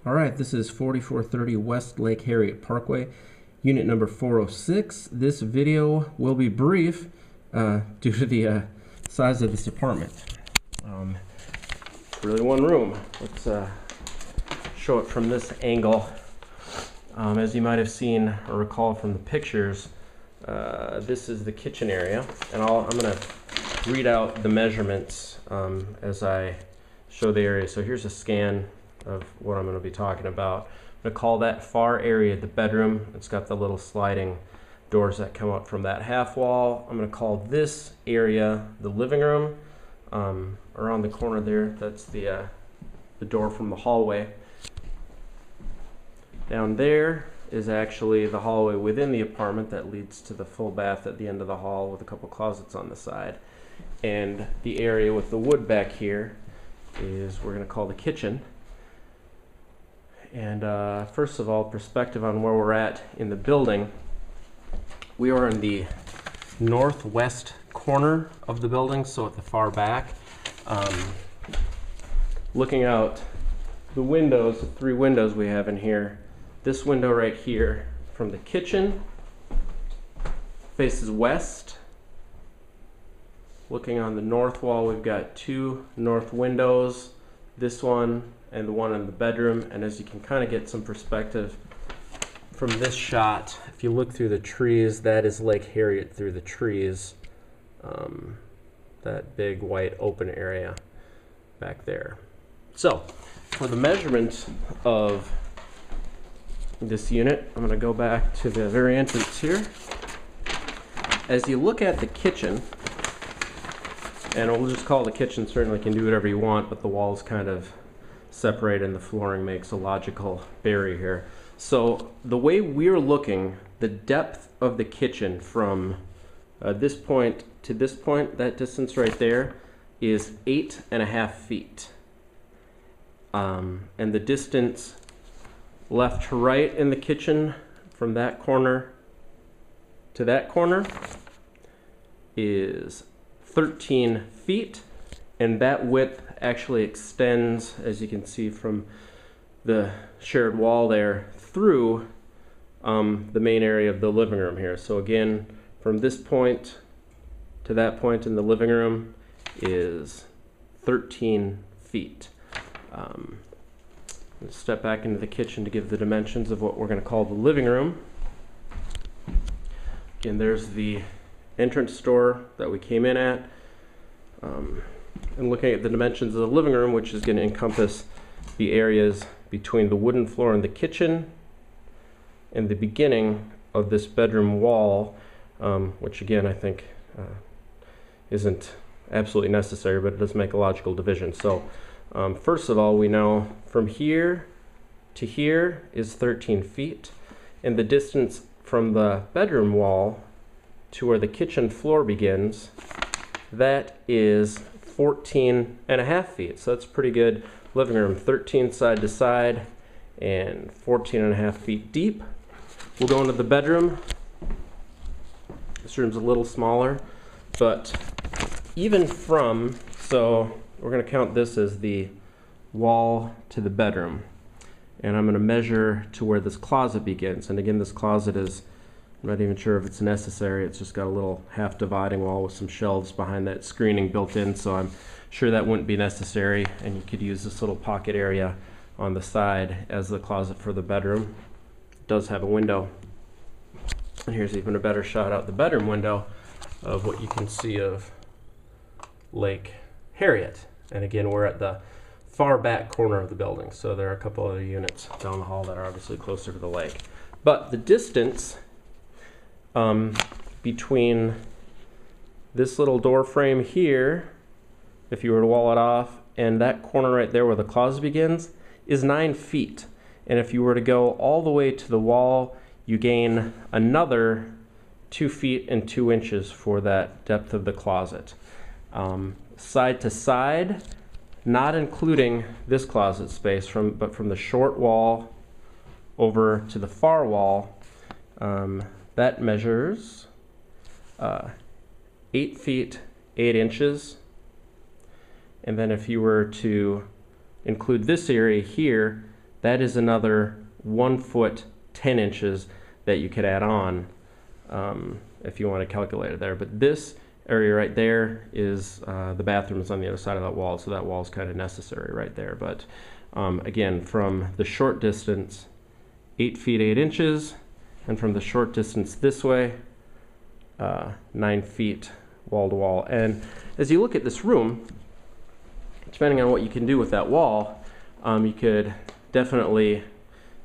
All right, this is 4430 West Lake Harriet Parkway, unit number 406. This video will be brief due to the size of this apartment. It's really one room. Let's show it from this angle. As you might have seen or recall from the pictures, this is the kitchen area, and I'm going to read out the measurements as I show the area. So here's a scan of what I'm going to be talking about. I'm going to call that far area the bedroom. It's got the little sliding doors that come up from that half wall. I'm going to call this area the living room. Around the corner there, that's the door from the hallway. Down there is actually the hallway within the apartment that leads to the full bath at the end of the hall with a couple closets on the side. And the area with the wood back here is we're going to call the kitchen. And first of all, perspective on where we're at in the building. We are in the northwest corner of the building, so at the far back. Looking out the windows, the three windows we have in here, this window right here from the kitchen faces west. Looking on the north wall, we've got two north windows, this one and the one in the bedroom. And as you can kind of get some perspective from this shot, if you look through the trees, that is Lake Harriet through the trees. That big white open area back there. So for the measurement of this unit, I'm going to go back to the very entrance here. As you look at the kitchen, and we'll just call it the kitchen, certainly can do whatever you want, but the walls kind of separate and the flooring makes a logical barrier here. So the way we're looking, the depth of the kitchen from this point to this point, that distance right there, is 8.5 feet. And the distance left to right in the kitchen from that corner to that corner is 13 feet. And that width actually extends, as you can see from the shared wall there, through the main area of the living room here. So again, from this point to that point in the living room is 13 feet. Let's step back into the kitchen to give the dimensions of what we're going to call the living room. Again, there's the entrance door that we came in at. And looking at the dimensions of the living room, which is going to encompass the areas between the wooden floor in the kitchen and the beginning of this bedroom wall, which again I think isn't absolutely necessary, but it does make a logical division. So first of all, we know from here to here is 13 feet, and the distance from the bedroom wall to where the kitchen floor begins, that is 14.5 feet. So that's pretty good. Living room, 13 side to side and 14.5 feet deep. We'll go into the bedroom. This room's a little smaller, but even from, so we're going to count this as the wall to the bedroom. And I'm going to measure to where this closet begins. And again, this closet is, I'm not even sure if it's necessary. It's just got a little half dividing wall with some shelves behind that screening built in, so I'm sure that wouldn't be necessary, and you could use this little pocket area on the side as the closet for the bedroom. It does have a window. And here's even a better shot out the bedroom window of what you can see of Lake Harriet. And again, we're at the far back corner of the building, so there are a couple other units down the hall that are obviously closer to the lake. But the distance between this little door frame here, if you were to wall it off, and that corner right there where the closet begins, is 9 feet. And if you were to go all the way to the wall, you gain another 2 feet and 2 inches for that depth of the closet. Side to side, not including this closet space, but from the short wall over to the far wall, that measures 8 feet 8 inches. And then if you were to include this area here, that is another 1 foot 10 inches that you could add on if you want to calculate it there. But this area right there is the bathroom is on the other side of that wall, so that wall is kind of necessary right there. But again, from the short distance, 8 feet 8 inches, and from the short distance this way, 9 feet wall to wall. And as you look at this room, depending on what you can do with that wall, you could definitely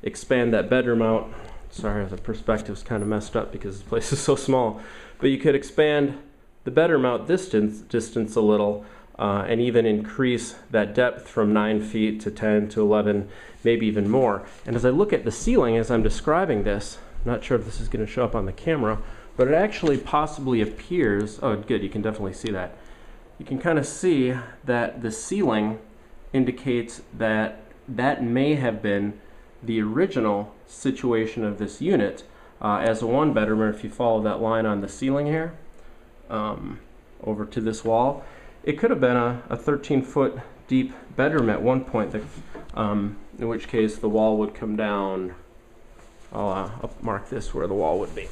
expand that bedroom out. Sorry, the perspective's kind of messed up because this place is so small. But you could expand the bedroom out distance a little, and even increase that depth from 9 feet to 10 to 11, maybe even more. And as I look at the ceiling as I'm describing this, I'm not sure if this is going to show up on the camera, but it actually possibly appears, oh good, you can definitely see that. You can kind of see that the ceiling indicates that that may have been the original situation of this unit as a 1 bedroom, or if you follow that line on the ceiling here over to this wall, it could have been a 13-foot deep bedroom at one point, in which case the wall would come down. I'll mark this where the wall would be.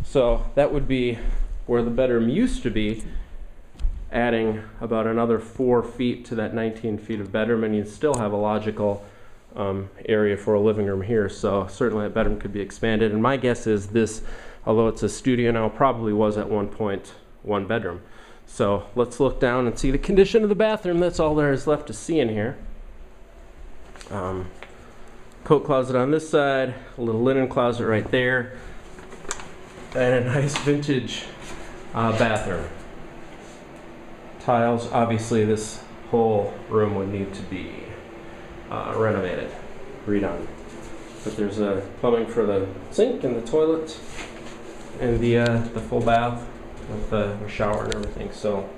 So that would be where the bedroom used to be, adding about another 4 feet to that 19 feet of bedroom, and you'd still have a logical area for a living room here. So certainly that bedroom could be expanded. And my guess is this, although it's a studio now, probably was at one point 1 bedroom. So let's look down and see the condition of the bathroom. That's all there is left to see in here. Coat closet on this side, a little linen closet right there, and a nice vintage bathroom. Tiles, obviously this whole room would need to be renovated, redone. But there's a plumbing for the sink and the toilet and the full bath with the shower and everything. So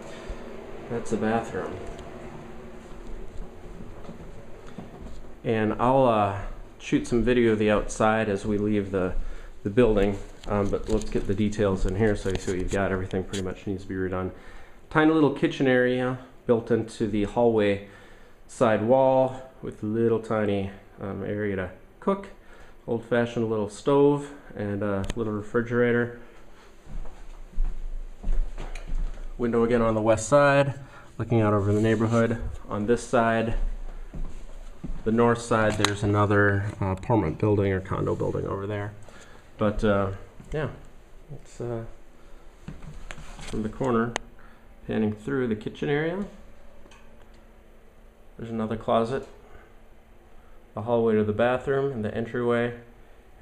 that's the bathroom. And I'll shoot some video of the outside as we leave the building, but let's get the details in here so you see what you've got. Everything pretty much needs to be redone. Tiny little kitchen area built into the hallway side wall with little tiny area to cook. Old-fashioned little stove and a little refrigerator. Window again on the west side, looking out over the neighborhood. On this side, the north side, there's another apartment building or condo building over there. But yeah, it's from the corner, panning through the kitchen area. There's another closet, the hallway to the bathroom and the entryway,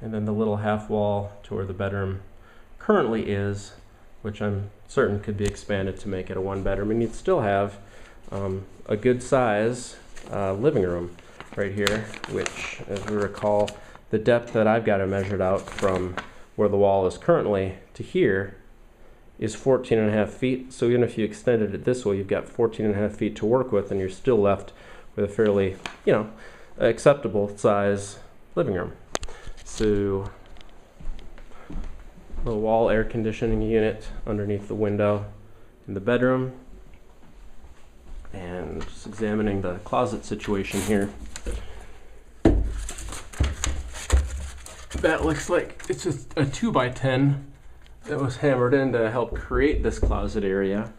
and then the little half wall to where the bedroom currently is, which I'm certain could be expanded to make it a 1 bedroom. And you'd still have a good size living room right here, which, as we recall, the depth that I've got it measured out from where the wall is currently to here is 14.5 feet. So even if you extended it this way, you've got 14.5 feet to work with, and you're still left with a fairly, acceptable size living room. So a wall air conditioning unit underneath the window in the bedroom. And just examining the closet situation here. That looks like it's just a 2x10 that was hammered in to help create this closet area.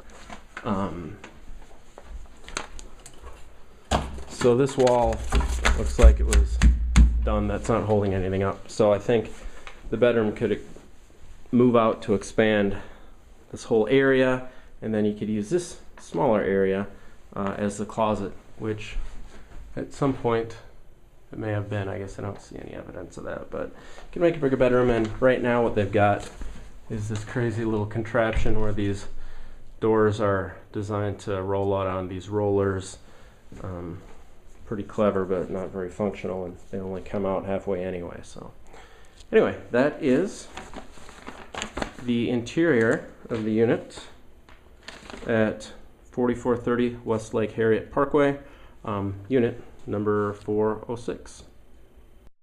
So this wall looks like it was done. That's not holding anything up. So I think the bedroom could move out to expand this whole area, and then you could use this smaller area as the closet, which at some point it may have been. I guess I don't see any evidence of that, but you can make a bigger bedroom. And right now what they've got is this crazy little contraption where these doors are designed to roll out on these rollers. Pretty clever, but not very functional, and they only come out halfway anyway. So anyway, that is the interior of the unit at 4430 Westlake Harriet Parkway, unit number 406.